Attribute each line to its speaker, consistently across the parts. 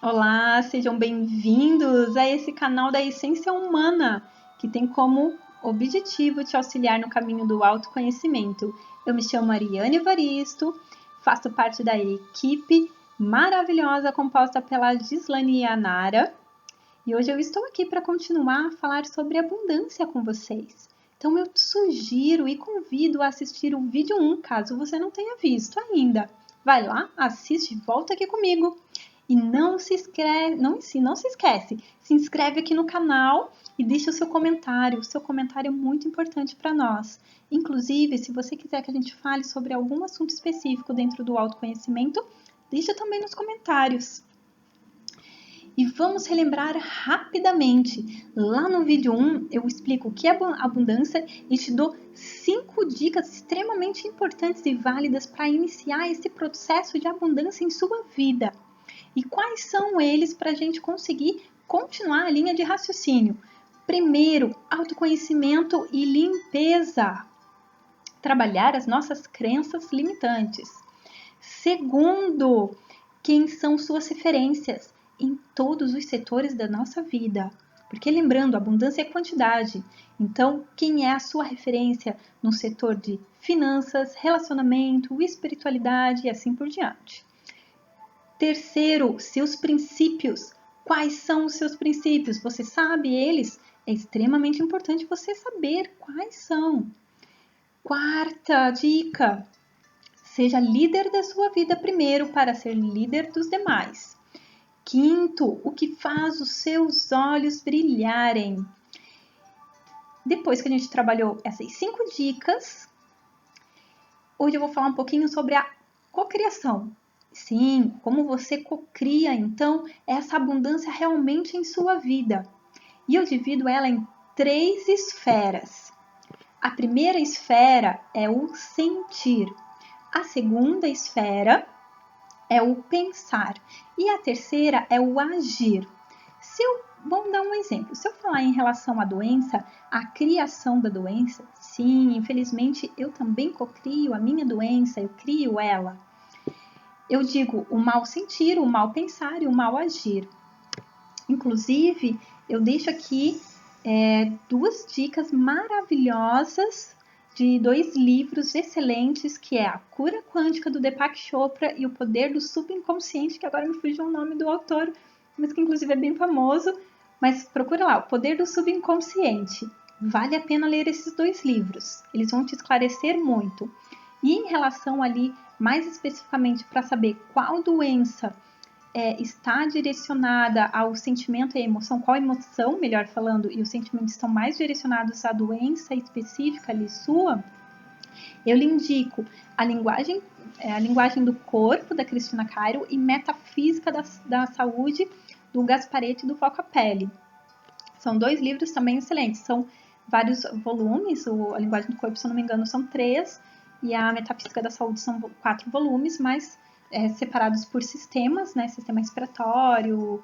Speaker 1: Olá, sejam bem-vindos a esse canal da Essência Humana, que tem como objetivo te auxiliar no caminho do autoconhecimento. Eu me chamo Ariane Evaristo, faço parte da equipe maravilhosa composta pela Gislane Yanara e hoje eu estou aqui para continuar a falar sobre abundância com vocês. Então eu te sugiro e convido a assistir o vídeo 1, caso você não tenha visto ainda. Vai lá, assiste e volta aqui comigo. E não se esquece, se inscreve aqui no canal e deixa o seu comentário. O seu comentário é muito importante para nós. Inclusive, se você quiser que a gente fale sobre algum assunto específico dentro do autoconhecimento, deixa também nos comentários. E vamos relembrar rapidamente. Lá no vídeo 1 eu explico o que é abundância e te dou 5 dicas extremamente importantes e válidas para iniciar esse processo de abundância em sua vida. E quais são eles para a gente conseguir continuar a linha de raciocínio? Primeiro, autoconhecimento e limpeza. Trabalhar as nossas crenças limitantes. Segundo, quem são suas referências em todos os setores da nossa vida. Porque lembrando, abundância é quantidade. Então, quem é a sua referência no setor de finanças, relacionamento, espiritualidade e assim por diante. Terceiro, seus princípios. Quais são os seus princípios? Você sabe eles? É extremamente importante você saber quais são. Quarta dica: seja líder da sua vida primeiro para ser líder dos demais. Quinto, o que faz os seus olhos brilharem? Depois que a gente trabalhou essas 5 dicas, hoje eu vou falar um pouquinho sobre a cocriação. Sim, como você cocria, então, essa abundância realmente em sua vida. E eu divido ela em 3 esferas. A primeira esfera é o sentir. A segunda esfera é o pensar. E a terceira é o agir. Vamos dar um exemplo. Se eu falar em relação à doença, a criação da doença, sim, infelizmente eu também cocrio a minha doença, eu crio ela. Eu digo o mal sentir, o mal pensar e o mal agir. Inclusive, eu deixo aqui 2 dicas maravilhosas de 2 livros excelentes, que é A Cura Quântica, do Deepak Chopra, e O Poder do Subconsciente, que agora me fugiu o nome do autor, mas que inclusive é bem famoso. Mas procura lá, O Poder do Subconsciente. Vale a pena ler esses 2 livros, eles vão te esclarecer muito. E em relação ali, mais especificamente, para saber qual doença está direcionada ao sentimento e à emoção, qual emoção, melhor falando, e os sentimentos estão mais direcionados à doença específica ali sua, eu lhe indico a linguagem do corpo, da Cristina Cairo, e Metafísica da Saúde, do Gasparetti e do Valcapelli. São 2 livros também excelentes, são vários volumes, a linguagem do corpo, se eu não me engano, são 3, e a Metafísica da Saúde são 4 volumes, mas separados por sistemas, né? Sistema respiratório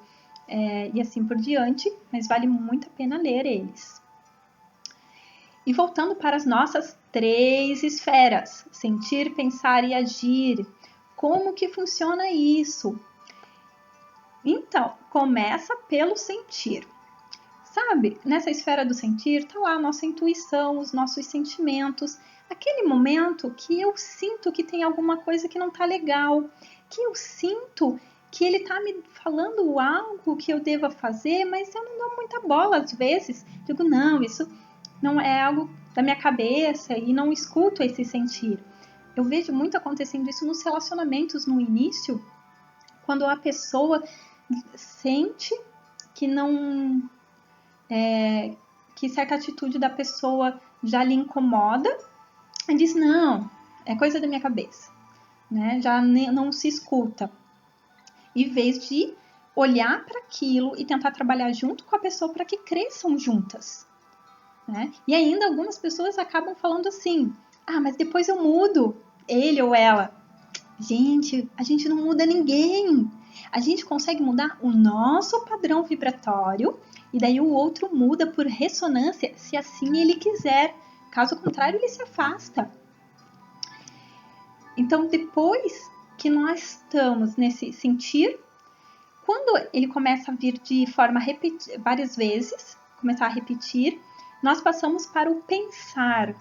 Speaker 1: e assim por diante, mas vale muito a pena ler eles. E voltando para as nossas 3 esferas, sentir, pensar e agir. Como que funciona isso? Então, começa pelo sentir. Sabe, nessa esfera do sentir, tá lá a nossa intuição, os nossos sentimentos, aquele momento que eu sinto que tem alguma coisa que não tá legal, que eu sinto que ele tá me falando algo que eu deva fazer, mas eu não dou muita bola às vezes. Digo, não, isso não é algo da minha cabeça e não escuto esse sentir. Eu vejo muito acontecendo isso nos relacionamentos no início, quando a pessoa sente que não que certa atitude da pessoa já lhe incomoda e diz, não, é coisa da minha cabeça, né? Já não se escuta. Em vez de olhar para aquilo e tentar trabalhar junto com a pessoa para que cresçam juntas, né? E ainda algumas pessoas acabam falando assim, mas depois eu mudo, ele ou ela. Gente, a gente não muda ninguém. A gente consegue mudar o nosso padrão vibratório e daí o outro muda por ressonância, se assim ele quiser. Caso contrário, ele se afasta. Então, depois que nós estamos nesse sentir, Quando ele começa a vir de forma várias vezes, começar a repetir, nós passamos para o pensar.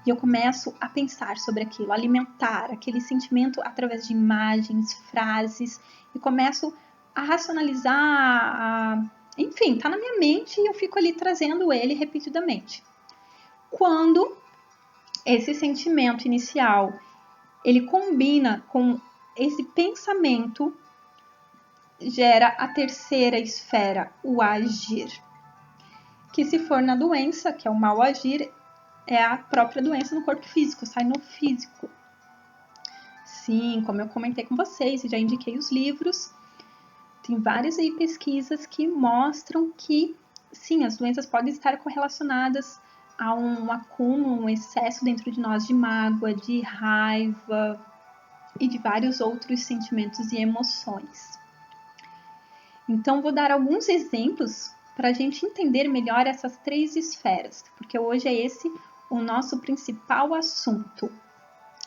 Speaker 1: E eu começo a pensar sobre aquilo, alimentar aquele sentimento através de imagens, frases, e começo a racionalizar, enfim, tá na minha mente e eu fico ali trazendo ele repetidamente. Quando esse sentimento inicial, ele combina com esse pensamento, gera a terceira esfera, o agir. Que se for na doença, que é o mal agir, é a própria doença no corpo físico, sai no físico. Sim, como eu comentei com vocês e já indiquei os livros, tem várias aí pesquisas que mostram que, sim, as doenças podem estar correlacionadas a um acúmulo, um excesso dentro de nós de mágoa, de raiva e de vários outros sentimentos e emoções. Então, vou dar alguns exemplos para a gente entender melhor essas 3 esferas, porque hoje é esse o nosso principal assunto.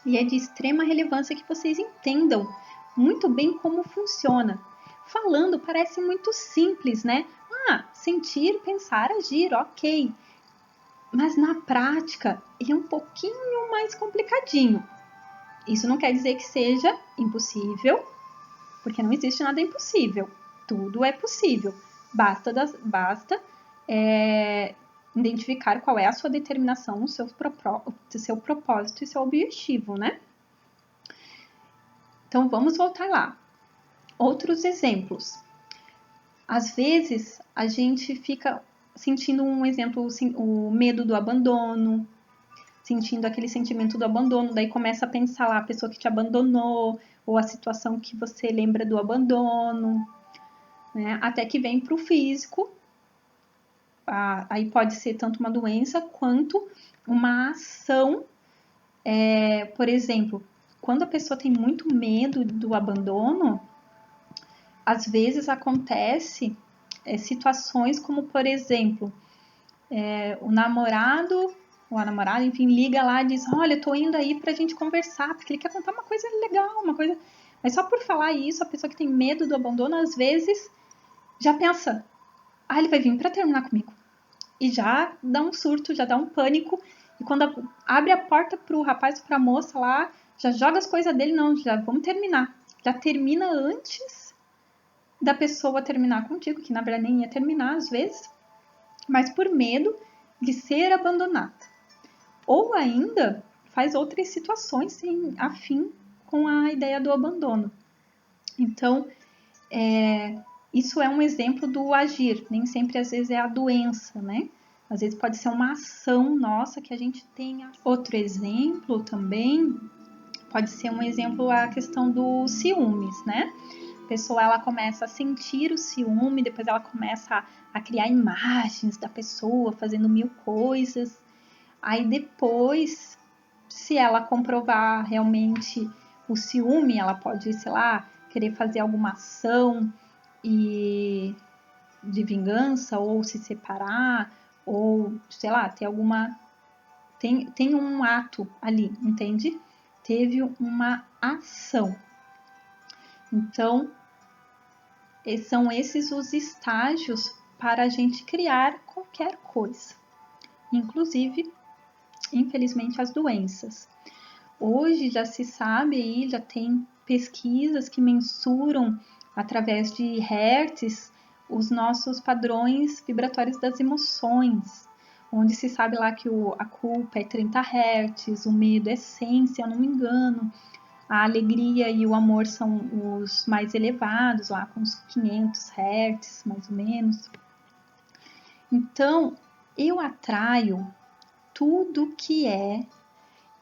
Speaker 1: E é de extrema relevância que vocês entendam muito bem como funciona. Falando parece muito simples, né? Sentir, pensar, agir, ok. Mas na prática, ele é um pouquinho mais complicadinho. Isso não quer dizer que seja impossível, porque não existe nada impossível. Tudo é possível. Basta identificar qual é a sua determinação, o seu propósito e seu objetivo, né? Então, vamos voltar lá. Outros exemplos. Às vezes, a gente fica sentindo um exemplo, o medo do abandono, sentindo aquele sentimento do abandono, daí começa a pensar lá a pessoa que te abandonou, ou a situação que você lembra do abandono, né? Até que vem para o físico, aí pode ser tanto uma doença quanto uma ação, por exemplo, quando a pessoa tem muito medo do abandono, às vezes acontece situações como, por exemplo, o namorado ou a namorada, enfim, liga lá e diz, olha, eu tô indo aí pra gente conversar, porque ele quer contar uma coisa legal, uma coisa... Mas só por falar isso, a pessoa que tem medo do abandono, às vezes, já pensa, ele vai vir pra terminar comigo. E já dá um surto, já dá um pânico, e quando abre a porta pro rapaz ou pra moça lá, já joga as coisas dele, não, já vamos terminar. Já termina antes da pessoa terminar contigo, que na verdade nem ia terminar às vezes, mas por medo de ser abandonada. Ou ainda faz outras situações sem afim com a ideia do abandono. Então, isso é um exemplo do agir, nem sempre às vezes é a doença, né? Às vezes pode ser uma ação nossa que a gente tenha. Outro exemplo também pode ser um exemplo a questão do ciúmes, né? A pessoa ela começa a sentir o ciúme, depois ela começa a criar imagens da pessoa fazendo 1000 coisas. Aí depois, se ela comprovar realmente o ciúme, ela pode, sei lá, querer fazer alguma ação de vingança, ou se separar, ou, sei lá, ter alguma... Tem um ato ali, entende? Teve uma ação. Então, são esses os estágios para a gente criar qualquer coisa, inclusive, infelizmente, as doenças. Hoje já se sabe aí, já tem pesquisas que mensuram através de hertz os nossos padrões vibratórios das emoções, onde se sabe lá que a culpa é 30 hertz, o medo é 100, se eu não me engano, a alegria e o amor são os mais elevados, lá com uns 500 hertz, mais ou menos. Então, eu atraio tudo que é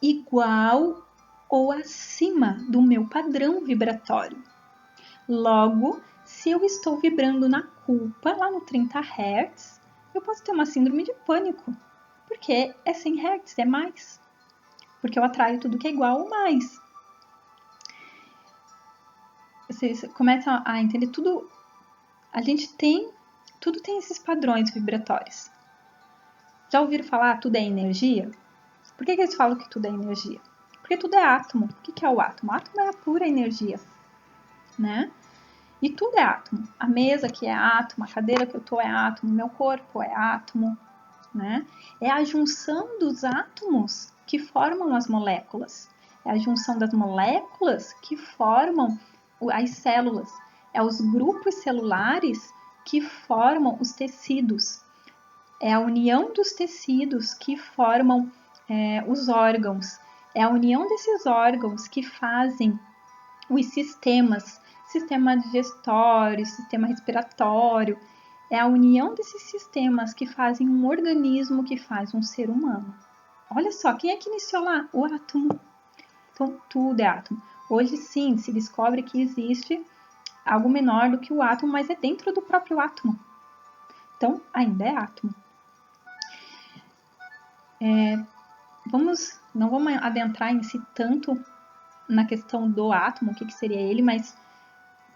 Speaker 1: igual ou acima do meu padrão vibratório. Logo, se eu estou vibrando na culpa, lá no 30 Hz, eu posso ter uma síndrome de pânico, porque é 100 Hz, é mais. Porque eu atraio tudo que é igual ou mais. Vocês começam a entender tudo. Tudo tem esses padrões vibratórios. Já ouviram falar tudo é energia? Por que eles falam que tudo é energia? Porque tudo é átomo. O que é o átomo? O átomo é a pura energia, né? E tudo é átomo. A mesa que é átomo, a cadeira que eu tô é átomo, meu corpo é átomo, né? É a junção dos átomos que formam as moléculas. É a junção das moléculas que formam as células. É os grupos celulares que formam os tecidos. É a união dos tecidos que formam os órgãos. É a união desses órgãos que fazem os sistemas, sistema digestório, sistema respiratório. É a união desses sistemas que fazem um organismo, que faz um ser humano. Olha só, quem é que iniciou lá? O átomo. Então, tudo é átomo. Hoje, sim, se descobre que existe algo menor do que o átomo, mas é dentro do próprio átomo. Então, ainda é átomo. Não vamos adentrar em si tanto na questão do átomo, o que seria ele, mas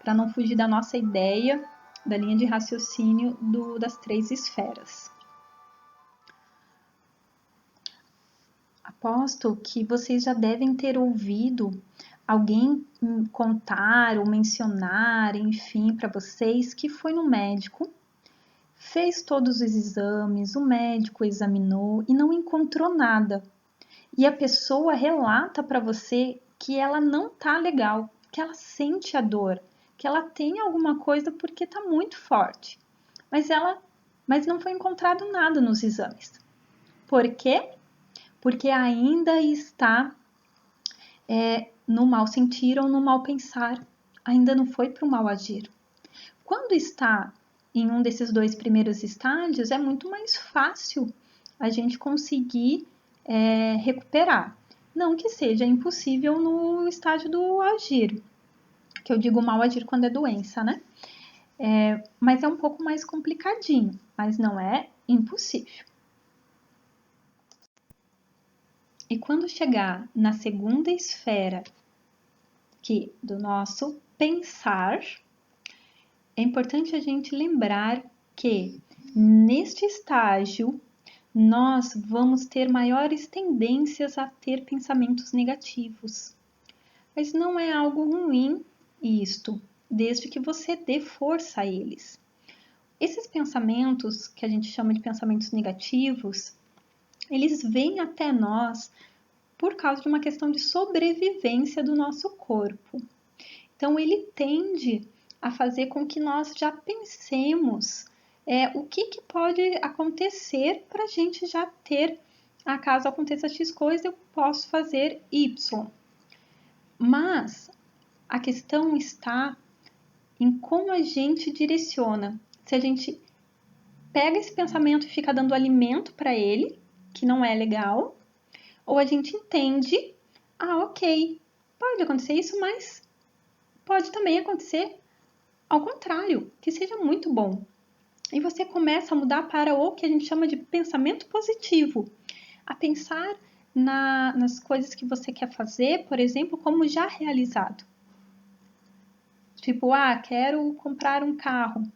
Speaker 1: para não fugir da nossa ideia, da linha de raciocínio das 3 esferas. Aposto que vocês já devem ter ouvido alguém contar ou mencionar, enfim, para vocês que foi no médico, fez todos os exames, o médico examinou e não encontrou nada. E a pessoa relata para você que ela não tá legal, que ela sente a dor, que ela tem alguma coisa porque tá muito forte. Mas não foi encontrado nada nos exames. Por quê? Porque ainda está no mal sentir ou no mal pensar. Ainda não foi para o mal agir. Quando está em um desses 2 primeiros estágios, é muito mais fácil a gente conseguir recuperar. Não que seja impossível no estágio do agir, que eu digo mal agir quando é doença, né? Mas é um pouco mais complicadinho, mas não é impossível. E quando chegar na segunda esfera, que do nosso pensar, é importante a gente lembrar que neste estágio nós vamos ter maiores tendências a ter pensamentos negativos. Mas não é algo ruim isto, desde que você dê força a eles. Esses pensamentos, que a gente chama de pensamentos negativos, eles vêm até nós por causa de uma questão de sobrevivência do nosso corpo. Então, ele tende a fazer com que nós já pensemos o que pode acontecer para a gente já ter, caso aconteça X coisa, eu posso fazer Y. Mas a questão está em como a gente direciona. Se a gente pega esse pensamento e fica dando alimento para ele, que não é legal, ou a gente entende, ok, pode acontecer isso, mas pode também acontecer ao contrário, que seja muito bom. E você começa a mudar para o que a gente chama de pensamento positivo, a pensar nas coisas que você quer fazer, por exemplo, como já realizado. Tipo, quero comprar um carro.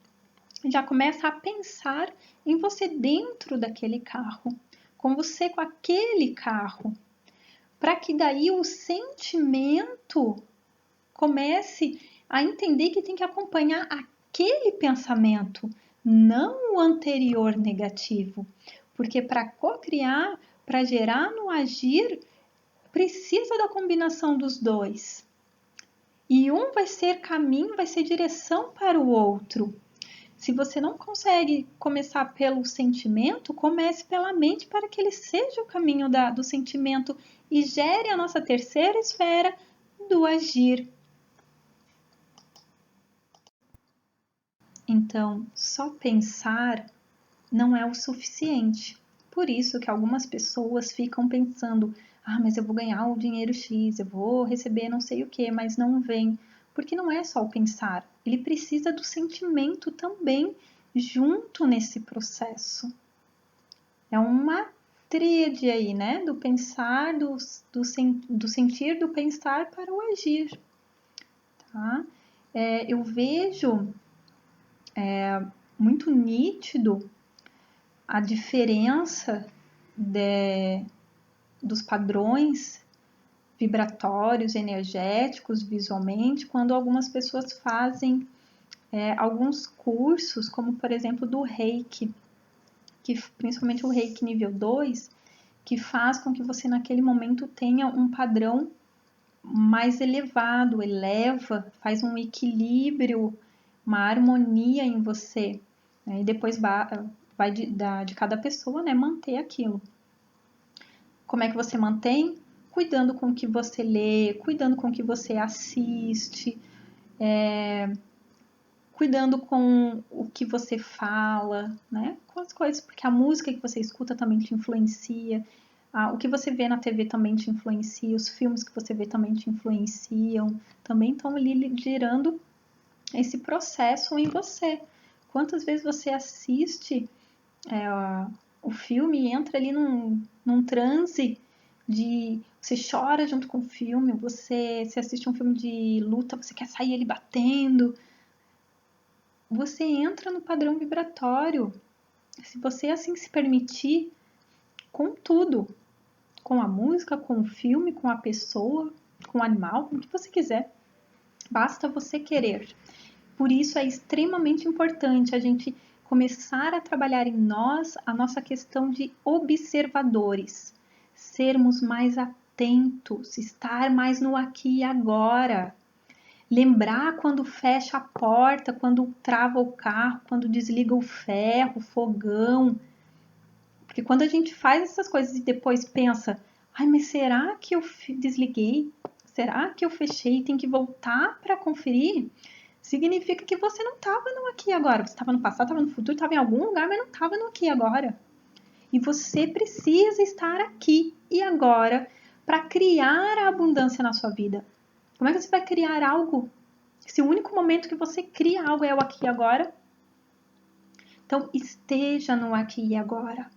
Speaker 1: Já começa a pensar em você dentro daquele carro, com você com aquele carro, para que daí o sentimento comece a entender que tem que acompanhar aquele pensamento, não o anterior negativo. Porque para co-criar, para gerar no agir, precisa da combinação dos dois. E um vai ser caminho, vai ser direção para o outro. Se você não consegue começar pelo sentimento, comece pela mente para que ele seja o caminho do sentimento e gere a nossa terceira esfera do agir. Então, só pensar não é o suficiente. Por isso que algumas pessoas ficam pensando, mas eu vou ganhar o dinheiro X, eu vou receber não sei o que, mas não vem. Porque não é só o pensar, ele precisa do sentimento também junto nesse processo. É uma tríade aí, né? Do pensar, do sentir, do pensar para o agir. Tá? Eu vejo muito nítido a diferença dos padrões vibratórios, energéticos, visualmente, quando algumas pessoas fazem alguns cursos, como por exemplo do Reiki, que principalmente o Reiki nível 2, que faz com que você naquele momento tenha um padrão mais elevado, eleva, faz um equilíbrio, uma harmonia em você, né? E depois vai de cada pessoa, né, manter aquilo. Como é que você mantém? Cuidando com o que você lê, cuidando com o que você assiste, cuidando com o que você fala, né? Com as coisas, porque a música que você escuta também te influencia, o que você vê na TV também te influencia, os filmes que você vê também te influenciam, também estão ali gerando esse processo em você. Quantas vezes você assiste o filme e entra ali num transe de... Você chora junto com o filme, você assiste um filme de luta, você quer sair ali batendo. Você entra no padrão vibratório. Se você assim se permitir, com tudo, com a música, com o filme, com a pessoa, com o animal, com o que você quiser, basta você querer. Por isso é extremamente importante a gente começar a trabalhar em nós a nossa questão de observadores, sermos mais atentos, estar mais no aqui e agora. Lembrar quando fecha a porta, quando trava o carro, quando desliga o ferro, o fogão. Porque quando a gente faz essas coisas e depois pensa, ai, mas será que eu desliguei? Será que eu fechei? Tem que voltar para conferir? Significa que você não estava no aqui e agora. Você estava no passado, estava no futuro, estava em algum lugar, mas não estava no aqui e agora. E você precisa estar aqui e agora para criar a abundância na sua vida. Como é que você vai criar algo se o único momento que você cria algo é o aqui e agora? Então, esteja no aqui e agora.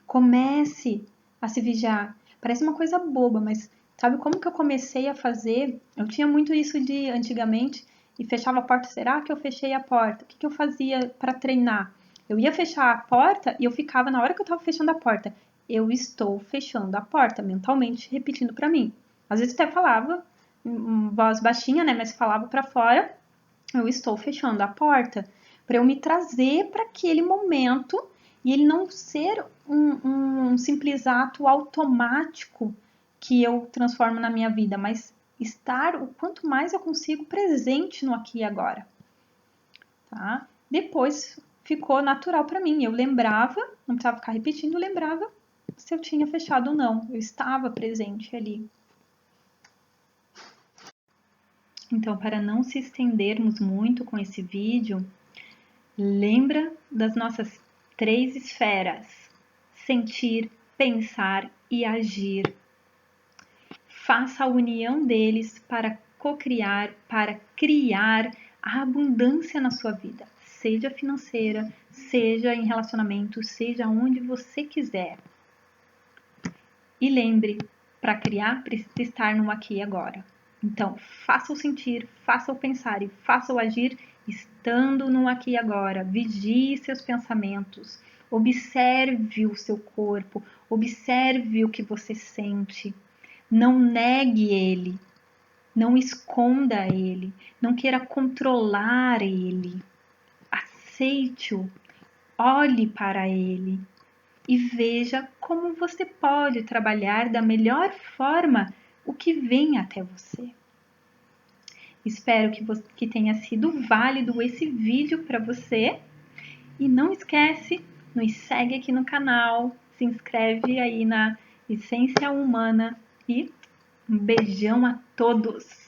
Speaker 1: Comece a se vigiar. Parece uma coisa boba, mas sabe como que eu comecei a fazer? Eu tinha muito isso de antigamente e fechava a porta. Será que eu fechei a porta? O que eu fazia para treinar? Eu ia fechar a porta e eu ficava, na hora que eu estava fechando a porta, eu estou fechando a porta, mentalmente repetindo para mim. Às vezes até falava, voz baixinha, né? Mas falava para fora, eu estou fechando a porta, para eu me trazer para aquele momento e ele não ser um simples ato automático que eu transformo na minha vida, mas estar o quanto mais eu consigo presente no aqui e agora. Tá? Depois ficou natural para mim, eu lembrava, não precisava ficar repetindo, eu lembrava se eu tinha fechado ou não, eu estava presente ali. Então, para não se estendermos muito com esse vídeo, lembra das nossas 3 esferas: sentir, pensar e agir. Faça a união deles para cocriar, para criar a abundância na sua vida, seja financeira, seja em relacionamento, seja onde você quiser. E lembre, para criar precisa estar no aqui e agora. Então, faça o sentir, faça o pensar e faça o agir estando no aqui e agora. Vigie seus pensamentos, observe o seu corpo, observe o que você sente. Não negue ele, não esconda ele, não queira controlar ele. Aceite-o, olhe para ele e veja como você pode trabalhar da melhor forma o que vem até você. Espero que tenha sido válido esse vídeo para você e não esquece, nos segue aqui no canal, se inscreve aí na Essência Humana e um beijão a todos!